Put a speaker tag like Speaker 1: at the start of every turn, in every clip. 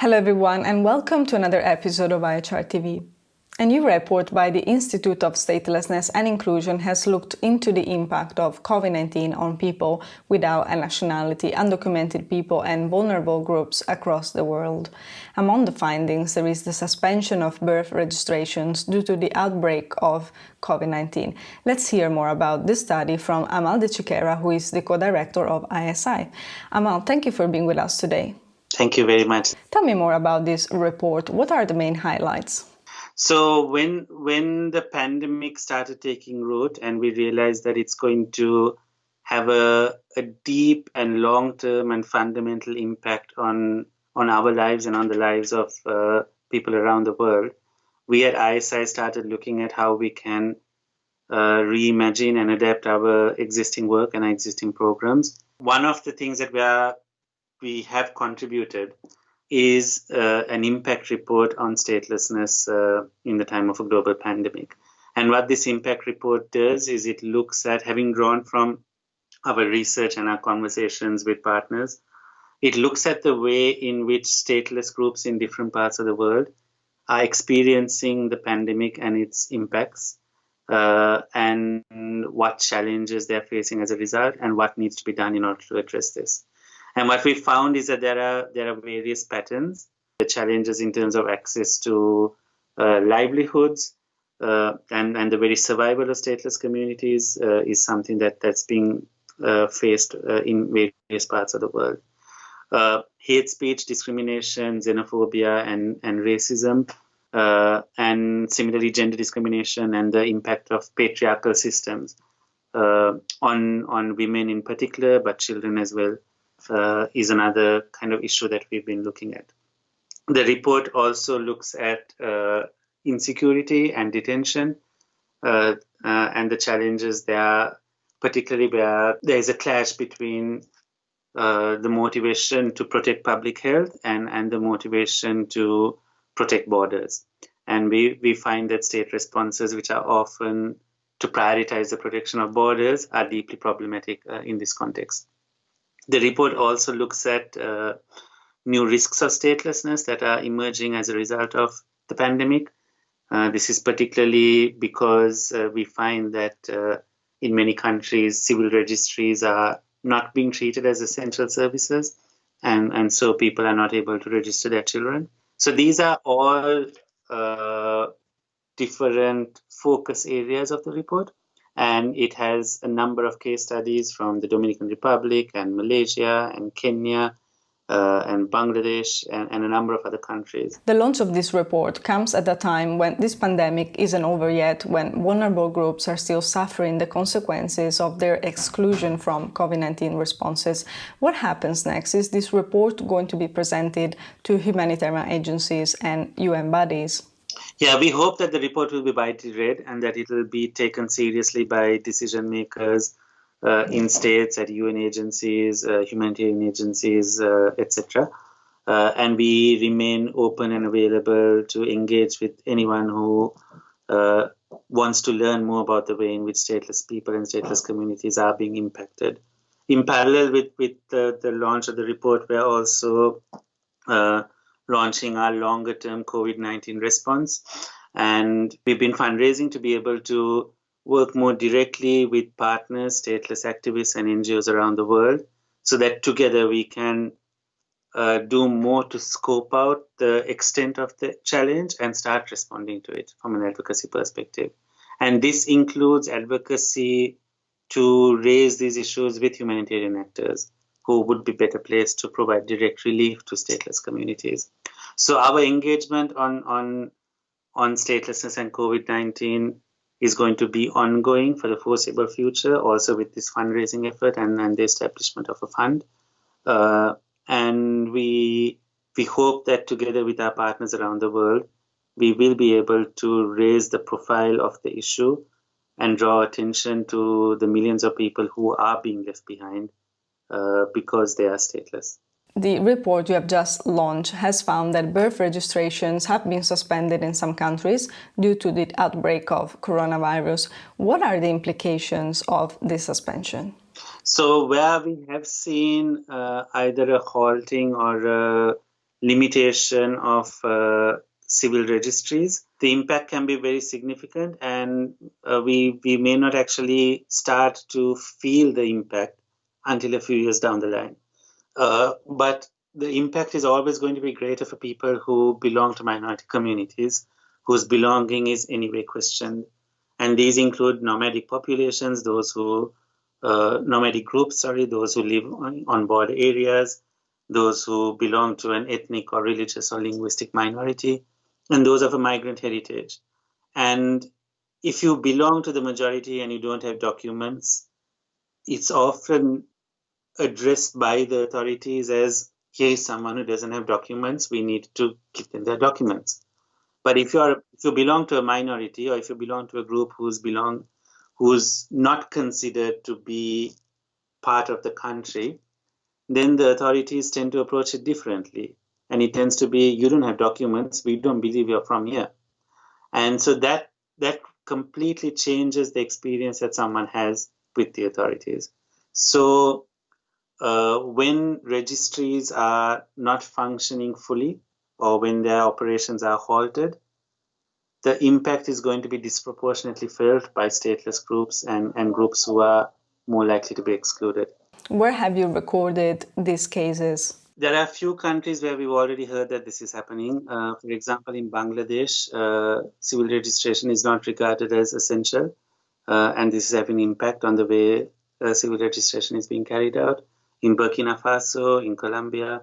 Speaker 1: Hello everyone and welcome to another episode of IHR TV. A new report by the Institute of Statelessness and Inclusion has looked into the impact of COVID-19 on people without a nationality, undocumented people and vulnerable groups across the world. Among the findings, there is the suspension of birth registrations due to the outbreak of COVID-19. Let's hear more about this study from Amal De Chickera, who is the co-director of ISI. Amal, thank you for being with us today.
Speaker 2: Thank you very much.
Speaker 1: Tell me more about this report. What are the main highlights?
Speaker 2: So when the pandemic started taking root and we realized that it's going to have a deep and long-term and fundamental impact on our lives and on the lives of people around the world, we at ISI started looking at how we can reimagine and adapt our existing work and our existing programs. One of the things that we have contributed is an impact report on statelessness in the time of a global pandemic. And what this impact report does is it looks at, having drawn from our research and our conversations with partners, it looks at the way in which stateless groups in different parts of the world are experiencing the pandemic and its impacts, and what challenges they're facing as a result and what needs to be done in order to address this. And what we found is that there are various patterns. The challenges in terms of access to livelihoods and the very survival of stateless communities is something that's being faced in various parts of the world. Hate speech, discrimination, xenophobia, and racism, and similarly gender discrimination and the impact of patriarchal systems on women in particular, but children as well. Is another kind of issue that we've been looking at. The report also looks at insecurity and detention and the challenges there, particularly where there is a clash between the motivation to protect public health and the motivation to protect borders. And we find that state responses, which are often to prioritize the protection of borders, are deeply problematic in this context. The report also looks at new risks of statelessness that are emerging as a result of the pandemic. This is particularly because we find that in many countries, civil registries are not being treated as essential services, and so people are not able to register their children. So these are all different focus areas of the report. And it has a number of case studies from the Dominican Republic and Malaysia and Kenya and Bangladesh and a number of other countries.
Speaker 1: The launch of this report comes at a time when this pandemic isn't over yet, when vulnerable groups are still suffering the consequences of their exclusion from COVID-19 responses. What happens next? Is this report going to be presented to humanitarian agencies and UN bodies?
Speaker 2: Yeah, we hope that the report will be widely read and that it will be taken seriously by decision makers in states, at UN agencies, humanitarian agencies, etc. And we remain open and available to engage with anyone who wants to learn more about the way in which stateless people and stateless communities are being impacted. In parallel with the launch of the report, we're also launching our longer-term COVID-19 response. And we've been fundraising to be able to work more directly with partners, stateless activists and NGOs around the world, so that together we can do more to scope out the extent of the challenge and start responding to it from an advocacy perspective. And this includes advocacy to raise these issues with humanitarian actors who would be better placed to provide direct relief to stateless communities. So our engagement on statelessness and COVID-19 is going to be ongoing for the foreseeable future, also with this fundraising effort and the establishment of a fund. And we hope that together with our partners around the world, we will be able to raise the profile of the issue and draw attention to the millions of people who are being left behind because they are stateless.
Speaker 1: The report you have just launched has found that birth registrations have been suspended in some countries due to the outbreak of coronavirus. What are the implications of this suspension?
Speaker 2: So where we have seen either a halting or a limitation of civil registries, the impact can be very significant, and we may not actually start to feel the impact until a few years down the line. But the impact is always going to be greater for people who belong to minority communities, whose belonging is anyway questioned. And these include nomadic populations, nomadic groups, those who live on border areas, those who belong to an ethnic or religious or linguistic minority, and those of a migrant heritage. And if you belong to the majority and you don't have documents, it's often addressed by the authorities as, here is someone who doesn't have documents, we need to give them their documents. But if you belong to a minority, or if you belong to a group who's not considered to be part of the country, then the authorities tend to approach it differently. And it tends to be, you don't have documents, we don't believe you're from here. And so that completely changes the experience that someone has with the authorities. So when registries are not functioning fully, or when their operations are halted, the impact is going to be disproportionately felt by stateless groups and groups who are more likely to be excluded.
Speaker 1: Where have you recorded these cases?
Speaker 2: There are a few countries where we've already heard that this is happening. For example, in Bangladesh, civil registration is not regarded as essential, and this is having an impact on the way civil registration is being carried out. In Burkina Faso, in Colombia,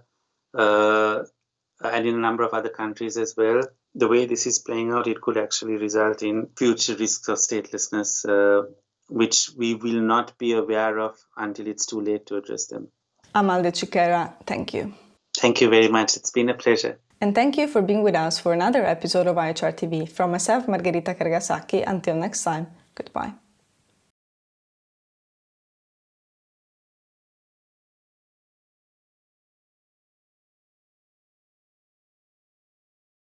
Speaker 2: and in a number of other countries as well. The way this is playing out, it could actually result in future risks of statelessness, which we will not be aware of until it's too late to address them.
Speaker 1: Amal De Chickera, thank you.
Speaker 2: Thank you very much. It's been a pleasure.
Speaker 1: And thank you for being with us for another episode of IHR TV. From myself, Margherita Kargasaki, until next time, goodbye.